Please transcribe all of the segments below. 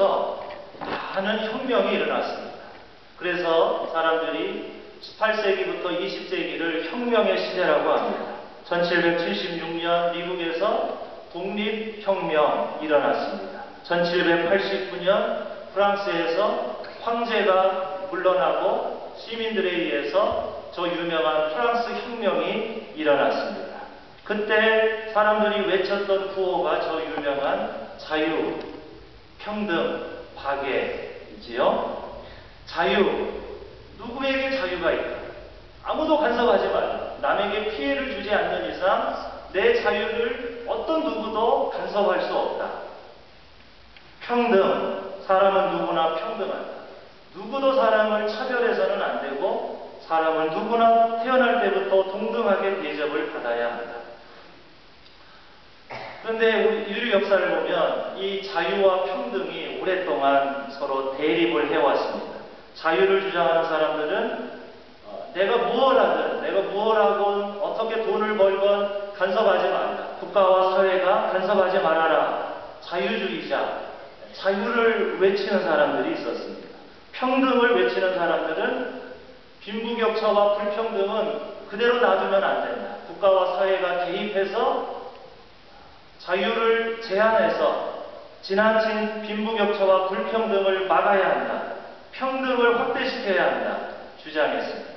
걸쳐서 많은 혁명이 일어났습니다. 그래서 사람들이 18세기부터 20세기를 혁명의 시대라고 합니다. 1776년 미국에서 독립혁명 일어났습니다. 1789년 프랑스에서 황제가 물러나고 시민들에 의해서 저 유명한 프랑스 혁명이 일어났습니다. 그때 사람들이 외쳤던 구호가 저 유명한 자유, 평등, 박애이지요. 자유, 누구에게 자유가 있다. 아무도 간섭하지 말라. 남에게 피해를 주지 않는 이상 내 자유를 어떤 누구도 간섭할 수 없다. 평등, 사람은 누구나 평등하다. 누구도 사람을 차별해서는 안 되고 사람은 누구나 태어날 때부터 동등하게 대접을 받아야 한다. 그런데 우리 인류 역사를 보면 이 자유와 평등이 오랫동안 서로 대립을 해왔습니다. 자유를 주장하는 사람들은 내가 무엇 하든 내가 무엇 하건 어떻게 돈을 벌건 간섭하지 말라. 국가와 사회가 간섭하지 말아라. 자유주의자, 자유를 외치는 사람들이 있었습니다. 평등을 외치는 사람들은 빈부격차와 불평등은 그대로 놔두면 안 된다. 국가와 사회가 개입해서 자유를 제한해서 지나친 빈부격차와 불평등을 막아야 한다. 평등을 확대시켜야 한다. 주장했습니다.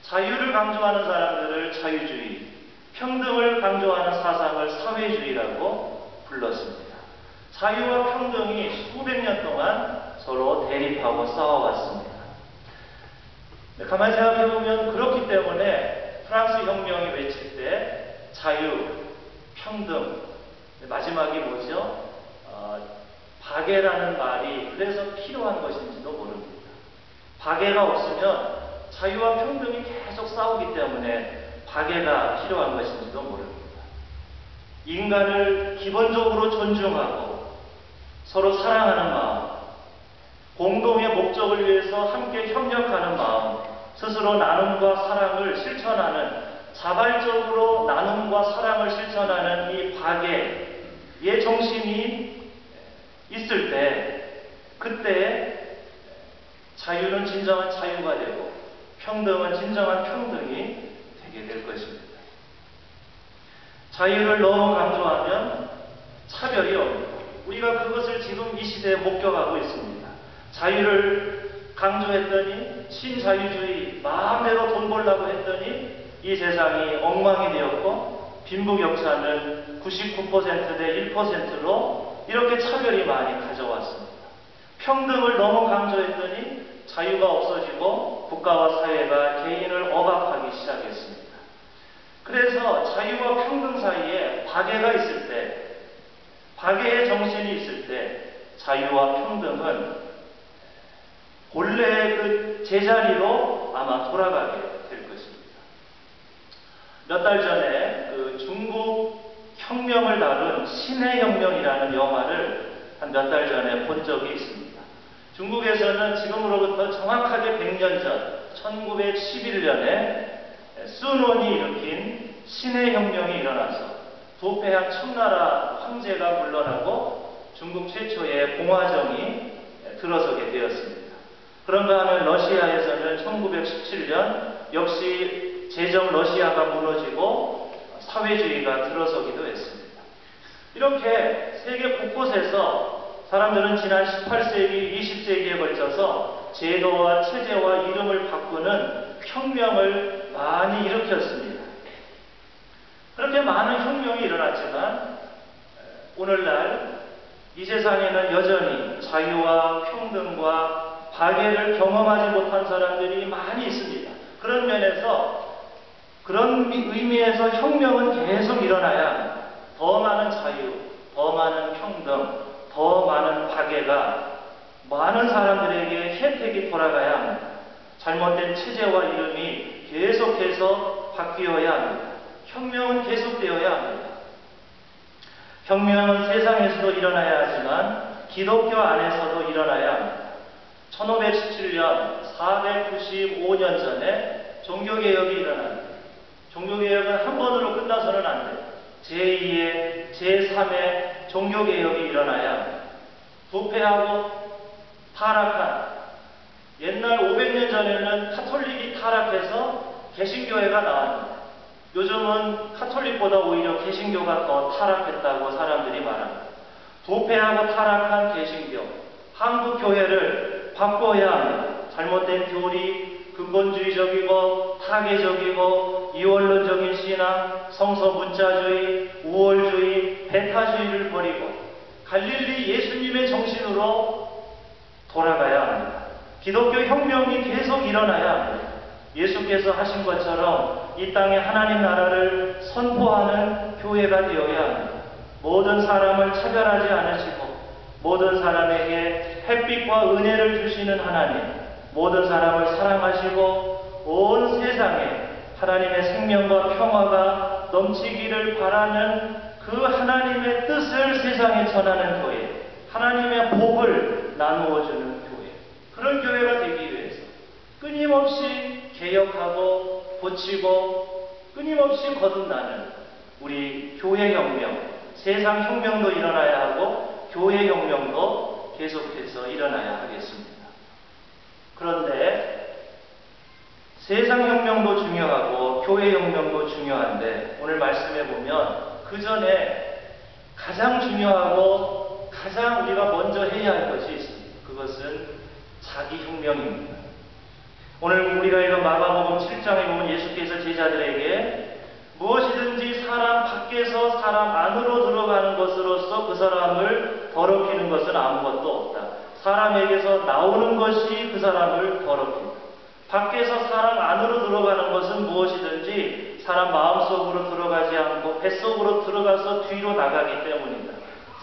자유를 강조하는 사람들을 자유주의, 평등을 강조하는 사상을 사회주의라고 불렀습니다. 자유와 평등이 수백 년 동안 서로 대립하고 싸워왔습니다. 가만히 생각해보면 그렇기 때문에 프랑스 혁명이 외칠 때 자유, 평등, 마지막이 뭐죠? 박애라는 말이 그래서 필요한 것인지도 모릅니다. 박애가 없으면 자유와 평등이 계속 싸우기 때문에 박애가 필요한 것인지도 모릅니다. 인간을 기본적으로 존중하고 서로 사랑하는 마음, 공동의 목적을 위해서 함께 협력하는 마음, 스스로 나눔과 사랑을 실천하는, 자발적으로 나눔과 사랑을 실천하는 이 박애의 정신이 있을 때, 그때 자유는 진정한 자유가 되고 평등은 진정한 평등이 되게 될 것입니다. 자유를 너무 강조하면 차별이 옵니다. 우리가 그것을 지금 이 시대에 목격하고 있습니다. 자유를 강조했더니 신자유주의, 마음대로 돈 벌라고 했더니 이 세상이 엉망이 되었고 빈부격차는 99% 대 1%로 이렇게 차별이 많이 가져왔습니다. 평등을 너무 강조했더니 자유가 없어지고 국가와 사회가 개인을 억압하기 시작했습니다. 그래서 자유와 평등 사이에 박애가 있을 때, 박애의 정신이 있을 때 자유와 평등은 본래의 그 제자리로 아마 돌아가게 될 것입니다. 몇 달 전에 그 중국 혁명을 다룬 신의 혁명이라는 영화를 한 몇 달 전에 본 적이 있습니다. 중국에서는 지금으로부터 정확하게 100년 전 1911년에 순원이 일으킨 신의 혁명이 일어나서 부패한 청나라 황제가 물러나고 중국 최초의 공화정이 들어서게 되었습니다. 그런가 하면 러시아에서는 1917년 역시 제정 러시아가 무너지고 사회주의가 들어서기도 했습니다. 이렇게 세계 곳곳에서 사람들은 지난 18세기, 20세기에 걸쳐서 제도와 체제와 이름을 바꾸는 혁명을 많이 일으켰습니다. 그렇게 많은 혁명이 일어났지만 오늘날 이 세상에는 여전히 자유와 평등과 박애를 경험하지 못한 사람들이 많이 있습니다. 그런 면에서, 그런 의미에서 혁명은 계속 일어나야 합니다. 더 많은 자유, 더 많은 평등, 더 많은 박애가 많은 사람들에게 혜택이 돌아가야 합니다. 잘못된 체제와 이름이 계속해서 바뀌어야 합니다. 혁명은 계속되어야 합니다. 혁명은 세상에서도 일어나야 하지만 기독교 안에서도 일어나야 합니다. 1517년 495년 전에 종교개혁이 일어납니다. 종교개혁은 한 번으로 끝나서는 안 돼요. 제2의, 제3의 종교개혁이 일어나야 합니다. 부패하고 타락한, 옛날 500년 전에는 카톨릭이 타락해서 개신교회가 나왔는데 요즘은 카톨릭보다 오히려 개신교가 더 타락했다고 사람들이 말합니다. 부패하고 타락한 개신교, 한국 교회를 바꿔야 합니다. 잘못된 교리, 근본주의적이고 타계적이고 이원론적인 신앙, 성서 문자주의, 우월주의, 배타주의를 버리고 갈릴리 예수님의 정신으로 돌아가야 합니다. 기독교 혁명이 계속 일어나야 합니다. 예수께서 하신 것처럼 이 땅에 하나님 나라를 선포하는 교회가 되어야 합니다. 모든 사람을 차별하지 않으시고 모든 사람에게 햇빛과 은혜를 주시는 하나님, 모든 사람을 사랑하시고 온 세상에 하나님의 생명과 평화가 넘치기를 바라는 그 하나님의 뜻을 세상에 전하는 교회, 하나님의 복을 나누어주는 교회, 그런 교회가 되기 위해서 끊임없이 개혁하고 고치고 끊임없이 거듭나는 우리 교회 혁명, 세상 혁명도 일어나야 하고 교회 혁명도 계속해서 일어나야 하겠습니다. 그런데 세상 혁명도 중요하고 교회 혁명도 중요한데 오늘 말씀해 보면 그 전에 가장 중요하고 가장 우리가 먼저 해야 할 것이 있습니다. 그것은 자기 혁명입니다. 오늘 우리가 읽은 마가복음 7장에 보면 예수께서 제자들에게 무엇이든지 사람 밖에서 사람 안으로 들어가는 것으로서 그 사람을 더럽히는 것은 아무것도 없다. 사람에게서 나오는 것이 그 사람을 더럽힌다. 밖에서 사람 안으로 들어가는 것은 무엇이든지 사람 마음속으로 들어가지 않고 뱃속으로 들어가서 뒤로 나가기 때문이다.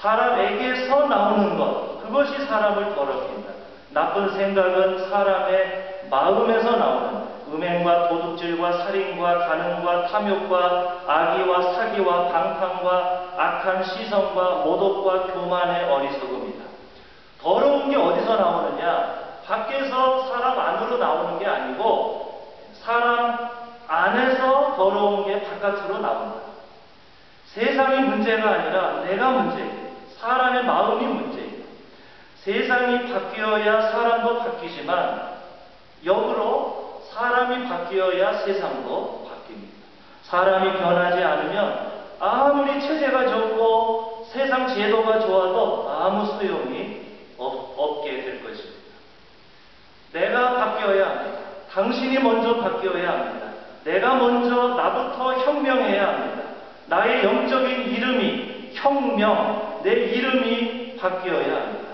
사람에게서 나오는 것, 그것이 사람을 더럽힌다. 나쁜 생각은 사람의 마음에서 나오는 음행과 도둑질과 살인과 간음과 탐욕과 악의와 사기와 방탕과 악한 시선과 모독과 교만의 어리석음이다. 더러운 게 어디서 나오느냐? 밖에서 사람 안으로 나오는 게 아니고 사람 안에서 더러운 게 바깥으로 나온다. 세상이 문제가 아니라 내가 문제예요. 사람의 마음이 문제예요. 세상이 바뀌어야 사람도 바뀌지만 역으로 사람이 바뀌어야 세상도 바뀝니다. 사람이 변하지 않으면 아무리 체제가 좋고 세상 제도가 좋아도 아무 소용이 없게 될 것입니다. 내가 바뀌어야 합니다. 당신이 먼저 바뀌어야 합니다. 내가 먼저 나부터 혁명해야 합니다. 나의 영적인 이름이 혁명, 내 이름이 바뀌어야 합니다.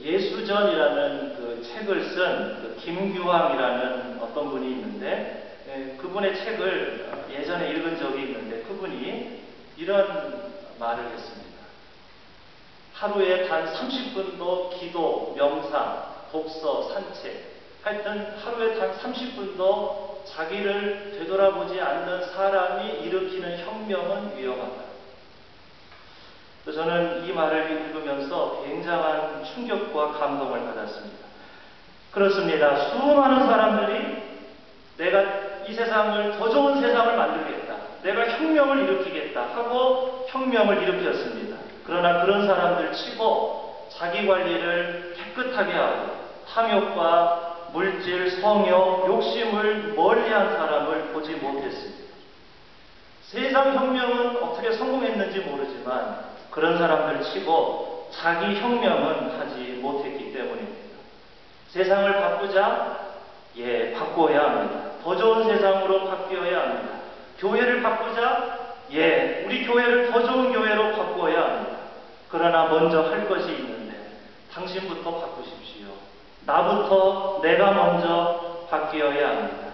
예수전이라는 그 책을 쓴 김규황이라는 어떤 분이 있는데 그분의 책을 예전에 읽은 적이 있는데 그분이 이런 말을 했습니다. 하루에 단 30분도 기도, 명상, 독서, 산책, 하여튼 하루에 단 30분도 자기를 되돌아보지 않는 사람이 일으키는 혁명은 위험하다. 저는 이 말을 읽으면서 굉장한 충격과 감동을 받았습니다. 그렇습니다. 수많은 사람들이 내가 이 세상을 더 좋은 세상을 만들겠다, 내가 혁명을 일으키겠다 하고 혁명을 일으켰습니다. 그러나 그런 사람들 치고 자기 관리를 깨끗하게 하고 탐욕과 물질, 성욕, 욕심을 멀리한 사람을 보지 못했습니다. 세상 혁명은 어떻게 성공했는지 모르지만 그런 사람들 치고 자기 혁명은 하지 못했기 때문입니다. 세상을 바꾸자? 예, 바꿔야 합니다. 더 좋은 세상으로 바뀌어야 합니다. 교회를 바꾸자? 예, 우리 교회를 더 좋은 교회로 바꿔야 합니다. 그러나 먼저 할 것이 있는데 당신부터 바꾸십시오. 나부터 내가 먼저 바뀌어야 합니다.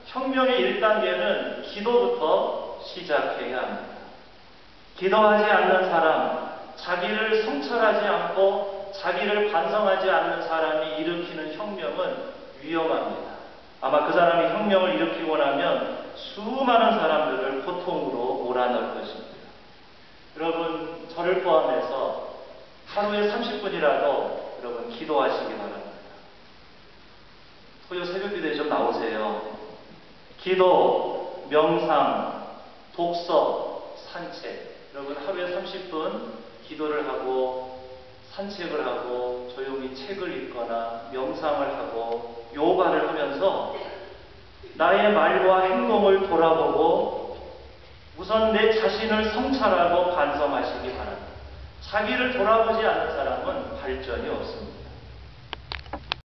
혁명의 1단계는 기도부터 시작해야 합니다. 기도하지 않는 사람, 자기를 성찰하지 않고 자기를 반성하지 않는 사람이 일으키는 혁명은 위험합니다. 아마 그 사람이 혁명을 일으키고 나면 수많은 사람들을 고통으로 몰아넣을 것입니다. 여러분, 저를 포함해서 하루에 30분이라도 여러분 기도하시기 바랍니다. 토요 새벽기도에 좀 나오세요. 기도, 명상, 독서, 산책. 여러분 하루에 30분 기도를 하고 산책을 하고 조용히 책을 읽거나 명상을 하고 요가를 하면서 나의 말과 행동을 돌아보고 우선 내 자신을 성찰하고 반성하시기 바랍니다. 자기를 돌아보지 않는 사람은 발전이 없습니다.